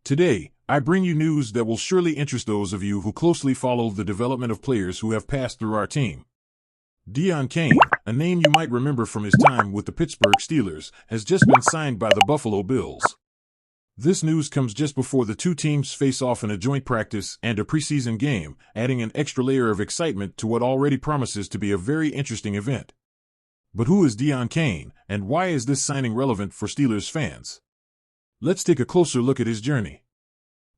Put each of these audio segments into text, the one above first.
Today, I bring you news that will surely interest those of you who closely follow the development of players who have passed through our team. Diontae Kane, a name you might remember from his time with the Pittsburgh Steelers, has just been signed by the Buffalo Bills. This news comes just before the two teams face off in a joint practice and a preseason game, adding an extra layer of excitement to what already promises to be a very interesting event. But who is Diontae Kane, and why is this signing relevant for Steelers fans? Let's take a closer look at his journey.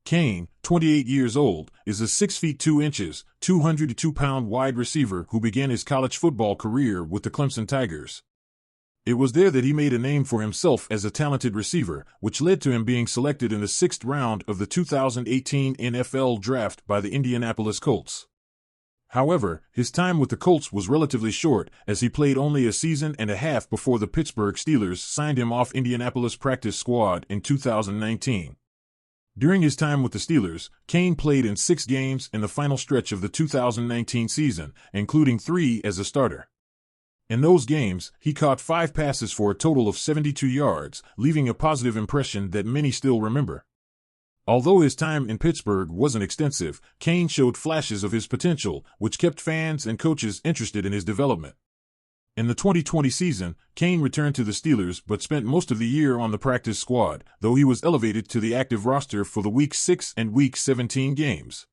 Kane, 28 years old, is a 6 feet 2 inches, 202-pound wide receiver who began his college football career with the Clemson Tigers. It was there that he made a name for himself as a talented receiver, which led to him being selected in the 6th round of the 2018 NFL Draft by the Indianapolis Colts. However, his time with the Colts was relatively short, as he played only a season and a half before the Pittsburgh Steelers signed him off Indianapolis practice squad in 2019. During his time with the Steelers, Kane played in 6 games in the final stretch of the 2019 season, including 3 as a starter. In those games, he caught 5 passes for a total of 72 yards, leaving a positive impression that many still remember. Although his time in Pittsburgh wasn't extensive, Kane showed flashes of his potential, which kept fans and coaches interested in his development. In the 2020 season, Kane returned to the Steelers but spent most of the year on the practice squad, though he was elevated to the active roster for the Week 6 and Week 17 games.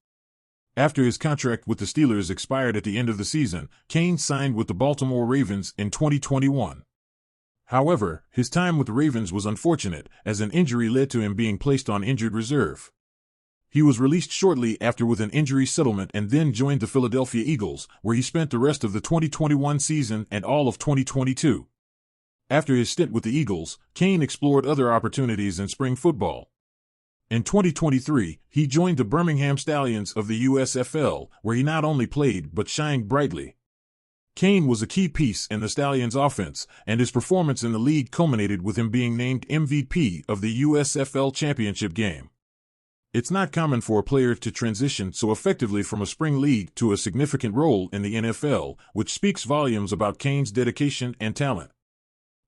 After his contract with the Steelers expired at the end of the season, Kane signed with the Baltimore Ravens in 2021. However, his time with the Ravens was unfortunate, as an injury led to him being placed on injured reserve. He was released shortly after with an injury settlement and then joined the Philadelphia Eagles, where he spent the rest of the 2021 season and all of 2022. After his stint with the Eagles, Kane explored other opportunities in spring football. In 2023, he joined the Birmingham Stallions of the USFL, where he not only played but shined brightly. Kane was a key piece in the Stallions' offense, and his performance in the league culminated with him being named MVP of the USFL championship game. It's not common for a player to transition so effectively from a spring league to a significant role in the NFL, which speaks volumes about Kane's dedication and talent.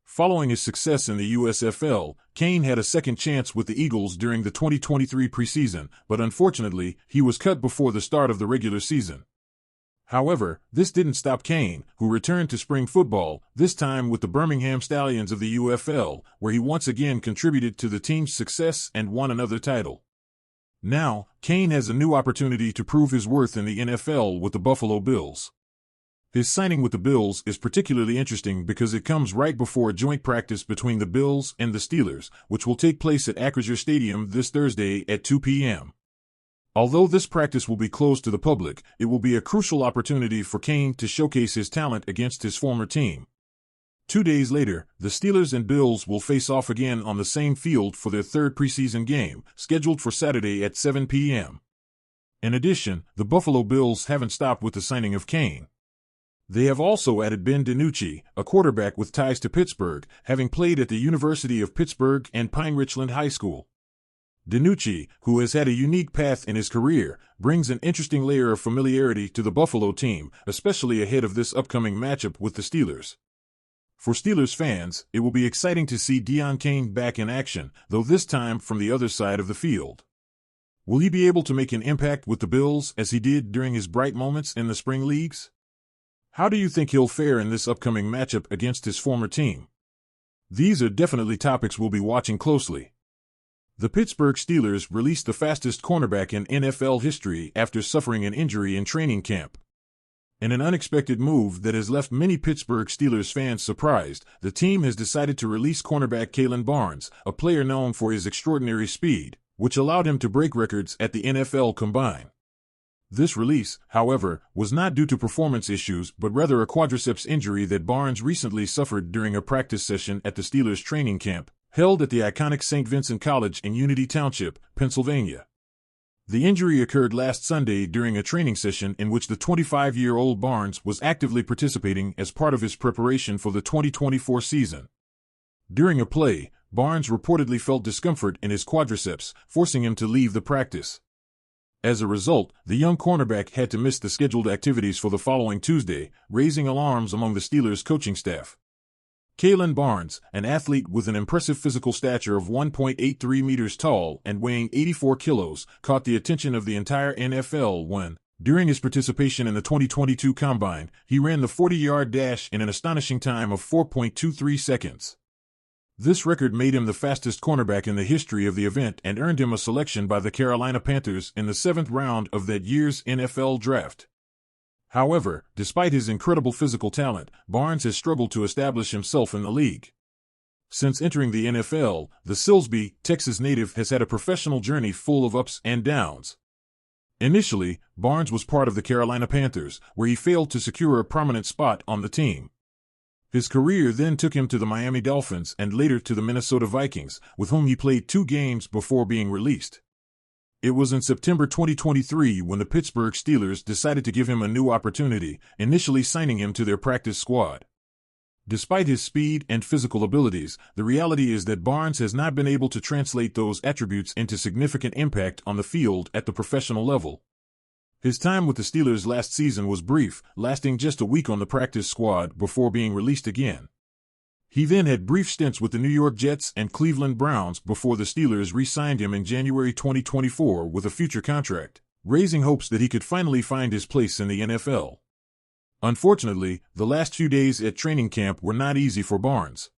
Following his success in the USFL, Kane had a second chance with the Eagles during the 2023 preseason, but unfortunately, he was cut before the start of the regular season. However, this didn't stop Kane, who returned to spring football, this time with the Birmingham Stallions of the UFL, where he once again contributed to the team's success and won another title. Now, Kane has a new opportunity to prove his worth in the NFL with the Buffalo Bills. His signing with the Bills is particularly interesting because it comes right before a joint practice between the Bills and the Steelers, which will take place at Acrisure Stadium this Thursday at 2 p.m. Although this practice will be closed to the public, it will be a crucial opportunity for Kane to showcase his talent against his former team. 2 days later, the Steelers and Bills will face off again on the same field for their 3rd preseason game, scheduled for Saturday at 7 p.m. In addition, the Buffalo Bills haven't stopped with the signing of Kane. They have also added Ben DiNucci, a quarterback with ties to Pittsburgh, having played at the University of Pittsburgh and Pine Richland High School. DiNucci, who has had a unique path in his career, brings an interesting layer of familiarity to the Buffalo team, especially ahead of this upcoming matchup with the Steelers. For Steelers fans, it will be exciting to see Diontae Kane back in action, though this time from the other side of the field. Will he be able to make an impact with the Bills as he did during his bright moments in the spring leagues? How do you think he'll fare in this upcoming matchup against his former team? These are definitely topics we'll be watching closely. The Pittsburgh Steelers released the fastest cornerback in NFL history after suffering an injury in training camp. In an unexpected move that has left many Pittsburgh Steelers fans surprised, the team has decided to release cornerback Kalen Barnes, a player known for his extraordinary speed, which allowed him to break records at the NFL Combine. This release, however, was not due to performance issues but rather a quadriceps injury that Barnes recently suffered during a practice session at the Steelers training camp, held at the iconic St. Vincent College in Unity Township, Pennsylvania. The injury occurred last Sunday during a training session in which the 25-year-old Barnes was actively participating as part of his preparation for the 2024 season. During a play, Barnes reportedly felt discomfort in his quadriceps, forcing him to leave the practice. As a result, the young cornerback had to miss the scheduled activities for the following Tuesday, raising alarms among the Steelers' coaching staff. Kalen Barnes, an athlete with an impressive physical stature of 1.83 meters tall and weighing 84 kilos, caught the attention of the entire NFL when, during his participation in the 2022 Combine, he ran the 40-yard dash in an astonishing time of 4.23 seconds. This record made him the fastest cornerback in the history of the event and earned him a selection by the Carolina Panthers in the 7th round of that year's NFL Draft. However, despite his incredible physical talent, Barnes has struggled to establish himself in the league. Since entering the NFL, the Silsbee, Texas native has had a professional journey full of ups and downs. Initially, Barnes was part of the Carolina Panthers, where he failed to secure a prominent spot on the team. His career then took him to the Miami Dolphins and later to the Minnesota Vikings, with whom he played 2 games before being released. It was in September 2023 when the Pittsburgh Steelers decided to give him a new opportunity, initially signing him to their practice squad. Despite his speed and physical abilities, the reality is that Barnes has not been able to translate those attributes into significant impact on the field at the professional level. His time with the Steelers last season was brief, lasting just a week on the practice squad before being released again. He then had brief stints with the New York Jets and Cleveland Browns before the Steelers re-signed him in January 2024 with a future contract, raising hopes that he could finally find his place in the NFL. Unfortunately, the last few days at training camp were not easy for Barnes.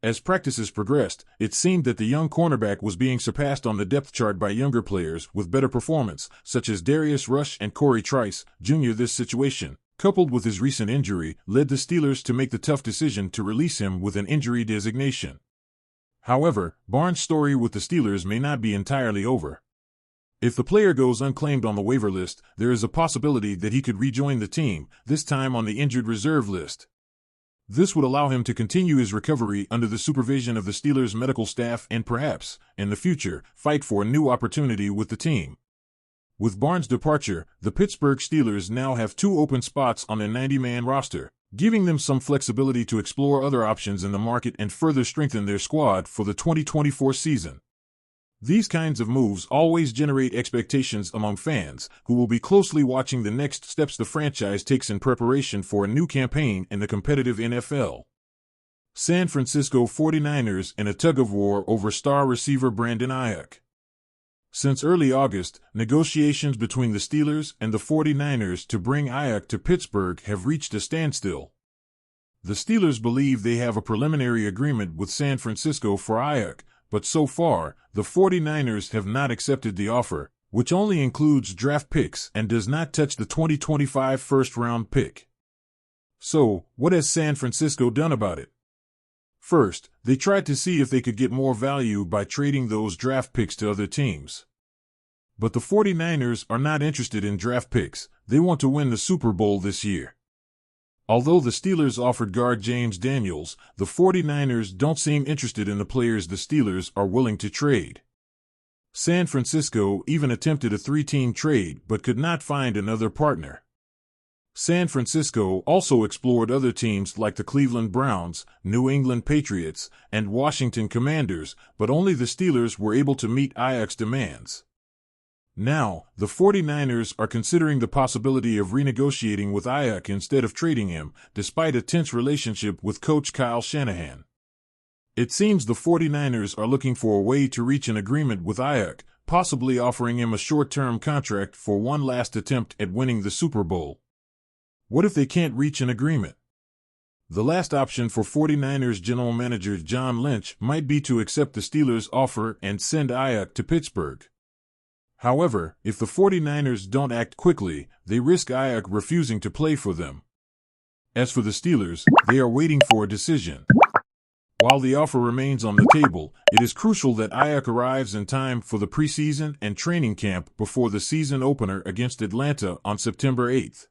As practices progressed, it seemed that the young cornerback was being surpassed on the depth chart by younger players with better performance, such as Darius Rush and Corey Trice, Jr. This situation, coupled with his recent injury, led the Steelers to make the tough decision to release him with an injury designation. However, Barnes' story with the Steelers may not be entirely over. If the player goes unclaimed on the waiver list, there is a possibility that he could rejoin the team, this time on the injured reserve list. This would allow him to continue his recovery under the supervision of the Steelers' medical staff and perhaps, in the future, fight for a new opportunity with the team. With Barnes' departure, the Pittsburgh Steelers now have 2 open spots on their 90-man roster, giving them some flexibility to explore other options in the market and further strengthen their squad for the 2024 season. These kinds of moves always generate expectations among fans, who will be closely watching the next steps the franchise takes in preparation for a new campaign in the competitive NFL. San Francisco 49ers in a tug-of-war over star receiver Brandon Ayuk. Since early August, negotiations between the Steelers and the 49ers to bring Ayuk to Pittsburgh have reached a standstill. The Steelers believe they have a preliminary agreement with San Francisco for Ayuk, but so far, the 49ers have not accepted the offer, which only includes draft picks and does not touch the 2025 first-round pick. So, what has San Francisco done about it? First, they tried to see if they could get more value by trading those draft picks to other teams. But the 49ers are not interested in draft picks. They want to win the Super Bowl this year. Although the Steelers offered guard James Daniels, the 49ers don't seem interested in the players the Steelers are willing to trade. San Francisco even attempted a 3-team trade but could not find another partner. San Francisco also explored other teams like the Cleveland Browns, New England Patriots, and Washington Commanders, but only the Steelers were able to meet Ayuk's demands. Now, the 49ers are considering the possibility of renegotiating with Ayuk instead of trading him, despite a tense relationship with coach Kyle Shanahan. It seems the 49ers are looking for a way to reach an agreement with Ayuk, possibly offering him a short-term contract for one last attempt at winning the Super Bowl. What if they can't reach an agreement? The last option for 49ers general manager John Lynch might be to accept the Steelers' offer and send Ayuk to Pittsburgh. However, if the 49ers don't act quickly, they risk Ayuk refusing to play for them. As for the Steelers, they are waiting for a decision. While the offer remains on the table, it is crucial that Ayuk arrives in time for the preseason and training camp before the season opener against Atlanta on September 8th.